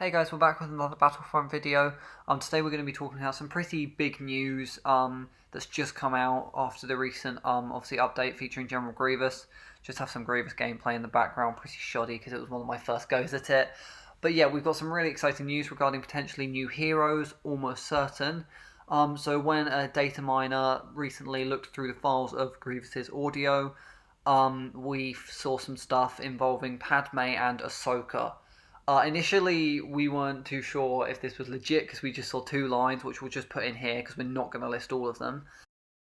Hey guys, we're back with another Battlefront video. Today we're going to be talking about some pretty big news that's just come out after the recent obviously update featuring General Grievous. Just have some Grievous gameplay in the background, pretty shoddy because it was one of my first goes at it. But yeah, we've got some really exciting news regarding potentially new heroes, almost certain. So when a data miner recently looked through the files of Grievous's audio, we saw some stuff involving Padme and Ahsoka. Initially, we weren't too sure if this was legit because we just saw two lines, which we'll just put in here because we're not going to list all of them.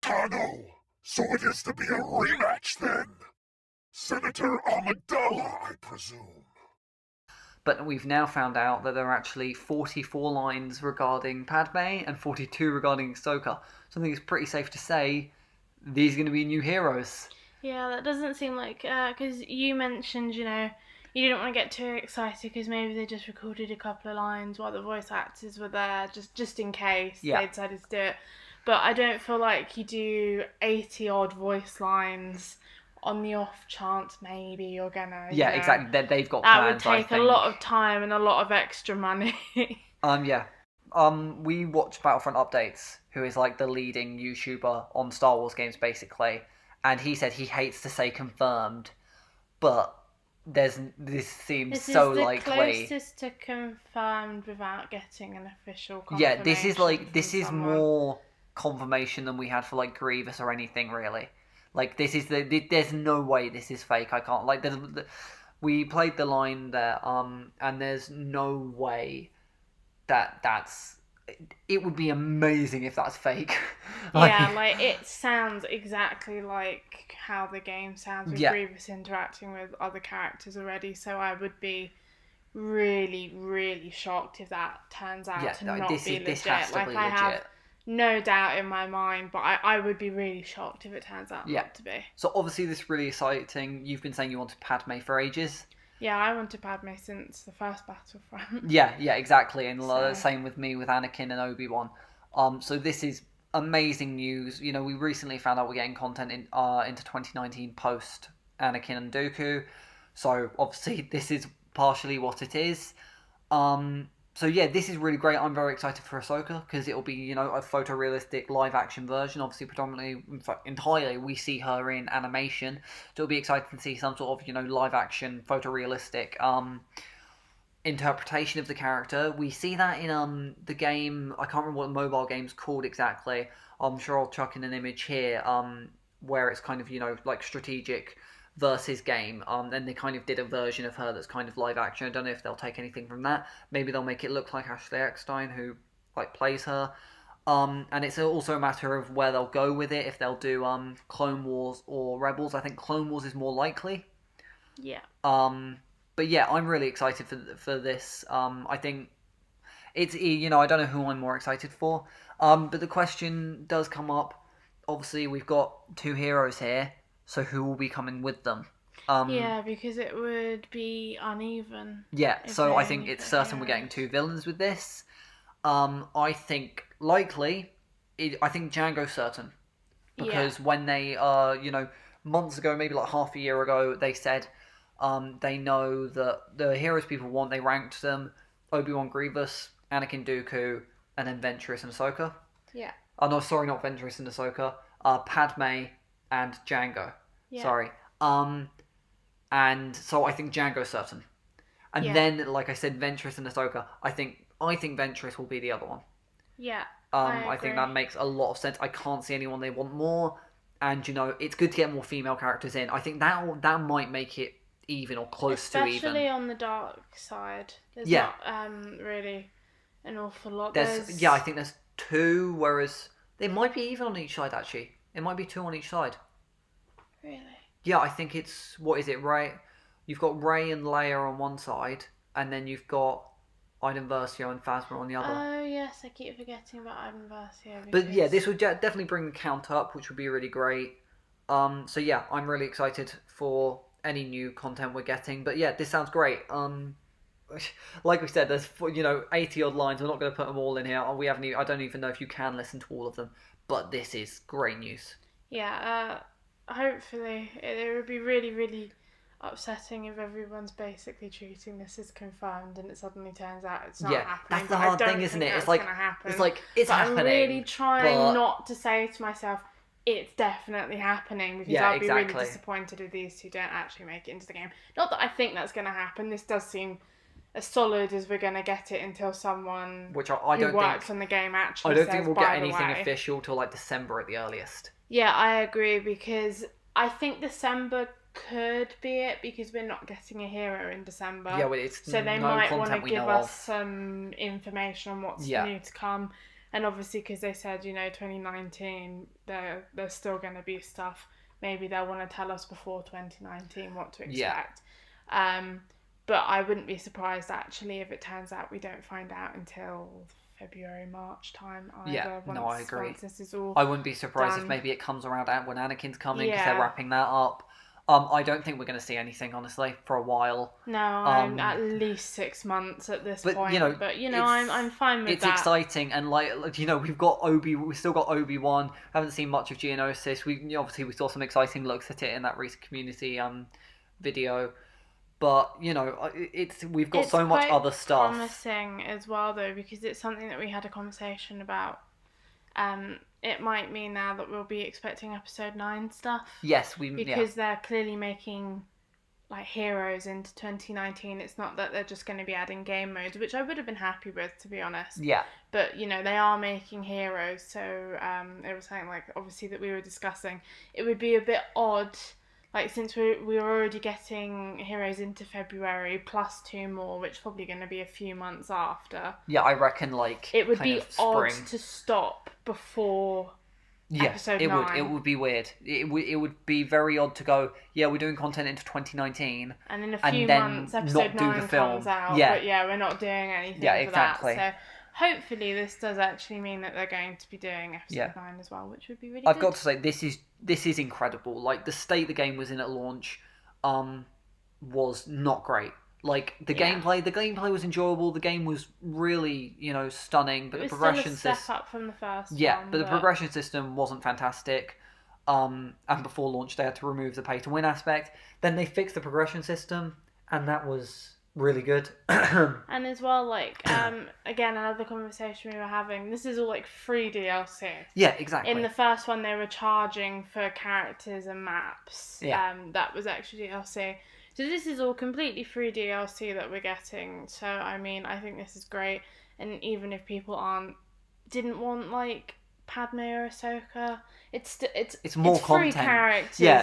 No. So it is to be a rematch then? Senator Amidala, I presume. But we've now found out that there are actually 44 lines regarding Padme and 42 regarding Ahsoka. So I think it's pretty safe to say these are going to be new heroes. Yeah, that doesn't seem like because you mentioned, you didn't want to get too excited because maybe they just recorded a couple of lines while the voice actors were there, just in case they decided to do it. But I don't feel like you do 80 odd voice lines on the off chance maybe you're gonna. Exactly. They've got that plans. would take a lot of time and a lot of extra money. We watch Battlefront Updates, who is like the leading YouTuber on Star Wars games basically, and he said he hates to say confirmed, but this seems this so is the likely. closest to confirmed without getting an official confirmation. Yeah, this is more confirmation than we had for like Grievous or anything really. Like this is there's no way this is fake. I can't we played the line there, and there's no way that's. It would be amazing if that's fake. It sounds exactly like how the game sounds with Grievous interacting with other characters already. So I would be really, really shocked if that turns out to not be legit. This has to be legit. I have no doubt in my mind, but I would be really shocked if it turns out not to be. So obviously this is really exciting. You've been saying you wanted Padme for ages. Yeah, I wanted Padme since the first Battlefront. Yeah, exactly. And same with me with Anakin and Obi-Wan. So this is amazing news. You know, we recently found out we're getting content into 2019 post Anakin and Dooku. So obviously this is partially what it is. So yeah, this is really great. I'm very excited for Ahsoka because it'll be, a photorealistic live action version. Obviously, predominantly, in fact, entirely, we see her in animation. So it'll be exciting to see some sort of, live action, photorealistic interpretation of the character. We see that in the game. I can't remember what the mobile game's called exactly. I'm sure I'll chuck in an image here where it's kind of, like strategic versus game, and they kind of did a version of her that's kind of live action. I don't know if they'll take anything from that. Maybe they'll make it look like Ashley Eckstein, who plays her. And it's also a matter of where they'll go with it. If they'll do Clone Wars or Rebels. I think Clone Wars is more likely. Yeah. But yeah, I'm really excited for this. I think it's I don't know who I'm more excited for. But the question does come up. Obviously, we've got two heroes here. So who will be coming with them? Because it would be uneven. Yeah, so I think it's certain we're getting two villains with this. I think likely, I think Django's certain. Because when they, months ago, maybe like half a year ago, they said they know that the heroes people want, they ranked them Obi-Wan Grievous, Anakin Dooku, and then Ventress and Ahsoka. Yeah. Oh, no, sorry, not Ventress and Ahsoka. Padme and Django. Yeah. Sorry. And so I think Django's certain. And then, like I said, Ventress and Ahsoka, I think Ventress will be the other one. Yeah. I think that makes a lot of sense. I can't see anyone they want more. And, it's good to get more female characters in. I think that might make it even or close to even. Especially on the dark side. There's not really an awful lot. I think there's two, whereas there might be even on each side, actually. It might be two on each side. Really? Yeah, I think it's, what is it, Rey? You've got Rey and Leia on one side, and then you've got Iden Versio and Phasma on the other. Oh, yes, I keep forgetting about Iden Versio. But yeah, this would definitely bring the count up, which would be really great. So yeah, I'm really excited for any new content we're getting. But yeah, this sounds great. Like we said, there's 80 odd lines. We're not going to put them all in here. I don't even know if you can listen to all of them. But this is great news. Yeah, hopefully it would be really, really upsetting if everyone's basically treating this as confirmed and it suddenly turns out it's not Yeah, happening. that's the But hard I don't thing, isn't think it? that's It's like gonna happen. it's but happening. I'm really trying but... not to say to myself, it's definitely happening, because Yeah, I'll be really exactly. disappointed if these two don't actually make it into the game. Not that I think that's going to happen. This does seem as solid as we're going to get it until someone Which I who don't works think, on the game actually I don't says, think we'll by get the anything way. official till like December at the earliest. Yeah, I agree, because I think December could be it, because we're not getting a hero in December. Yeah, well, it's so they no might want to content we give know us of. some information on what's new to come. And obviously, because they said, 2019, there's still going to be stuff. Maybe they'll want to tell us before 2019 what to expect. But I wouldn't be surprised, actually, if it turns out we don't find out until February, March time either. Yeah, no, I agree. Once this is all I wouldn't be surprised done. if maybe it comes around when Anakin's coming, because Yeah. they're wrapping that up. I don't think we're going to see anything, honestly, for a while. No, I'm at least 6 months at this point. But I'm fine with it's that. It's exciting, and we've still got Obi-Wan. Haven't seen much of Geonosis. Obviously we saw some exciting looks at it in that recent community video. But we've got so much other stuff. Promising as well, though, because it's something that we had a conversation about. It might mean now that we'll be expecting episode 9 stuff. Yes, because they're clearly making heroes into 2019. It's not that they're just going to be adding game modes, which I would have been happy with, to be honest. Yeah. But they are making heroes, so it was something obviously that we were discussing. It would be a bit odd. Since we're already getting heroes into February, plus 2 more, which is probably going to be a few months after. Yeah, I reckon it would be odd to stop before episode 9. It would be weird. It would be very odd to go, we're doing content into 2019. And in a few months, episode 9 comes out. Yeah. But we're not doing anything for that. So hopefully this does actually mean that they're going to be doing episode 9 as well, which would be really good. I've got to say, this is incredible. The state the game was in at launch was not great. The gameplay was enjoyable. The game was really, stunning, but the progression system, step up from the first one. Yeah, but the progression system wasn't fantastic. And before launch they had to remove the pay to win aspect. Then they fixed the progression system, and that was really good. And as well, again, another conversation we were having, this is all free DLC. Yeah, exactly. In the first one they were charging for characters and maps. Yeah. That was actually DLC. So this is all completely free DLC that we're getting. So I think this is great. And even if people didn't want Padme or Ahsoka, it's more free content. characters. Yeah,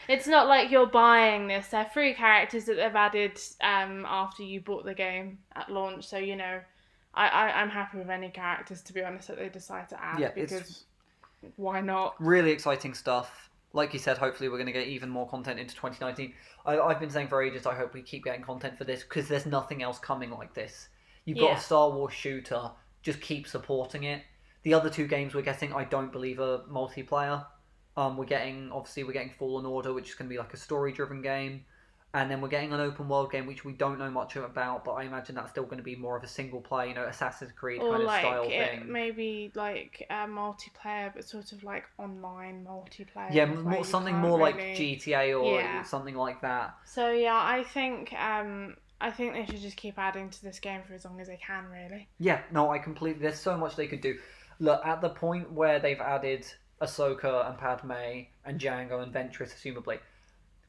it's not like you're buying this. They're free characters that they've added after you bought the game at launch. So I'm happy with any characters, to be honest, that they decide to add. Because why not? Really exciting stuff. Like you said, hopefully we're going to get even more content into 2019. I've been saying for ages, I hope we keep getting content for this, because there's nothing else coming like this. You've got a Star Wars shooter, just keep supporting it. The other 2 games we're getting, I don't believe are multiplayer. We're getting Fallen Order, which is going to be a story-driven game. And then we're getting an open world game, which we don't know much about, but I imagine that's still going to be more of a single play, Assassin's Creed kind of style thing. Maybe multiplayer, but sort of online multiplayer. Yeah, something more like GTA or something like that. So I think they should just keep adding to this game for as long as they can, really. Yeah, no, I completely. There's so much they could do. Look, at the point where they've added Ahsoka and Padme and Jango and Ventress, assumably.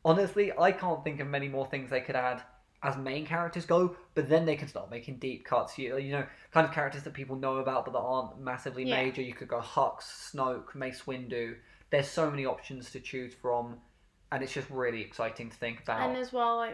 Honestly, I can't think of many more things they could add as main characters go, but then they can start making deep cuts. Kind of characters that people know about but that aren't massively major. You could go Hux, Snoke, Mace Windu. There's so many options to choose from, and it's just really exciting to think about. And as well,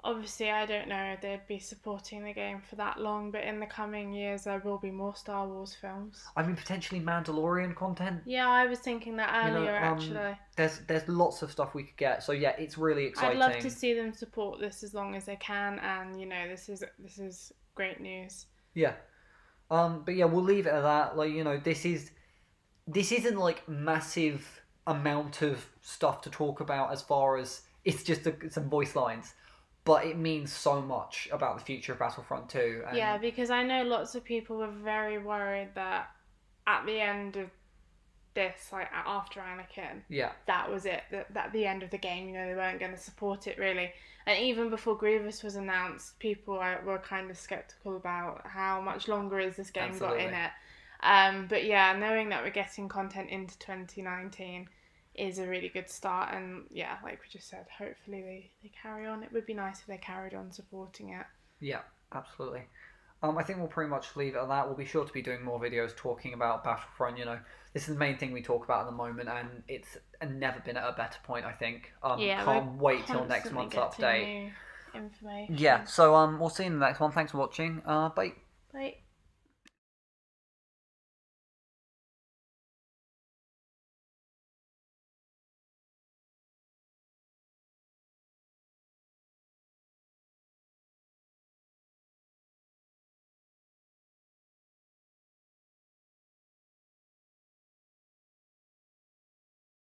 obviously, I don't know if they'd be supporting the game for that long, but in the coming years there will be more Star Wars films. Potentially Mandalorian content. Yeah, I was thinking that earlier, actually. There's lots of stuff we could get, so yeah, it's really exciting. I'd love to see them support this as long as they can, and this is great news. Yeah. But yeah, we'll leave it at that. This isn't massive amount of stuff to talk about as far as it's just some voice lines. But it means so much about the future of Battlefront 2. Yeah, because I know lots of people were very worried that at the end of this, like after Anakin, Yeah. that was it. That the end of the game. You know, they weren't going to support it really. And even before Grievous was announced, people were kind of skeptical about how much longer is this game got in it. But yeah, knowing that we're getting content into 2019 is a really good start. And yeah, like we just said, hopefully they carry on. It would be nice if they carried on supporting it. Yeah, absolutely. I think we'll pretty much leave it at that. We'll be sure to be doing more videos talking about Battlefront. You know, this is the main thing we talk about at the moment, and it's never been at a better point, I think. Can't wait till next month's update. New information. Yeah, so we'll see you in the next one. Thanks for watching. Bye. Bye.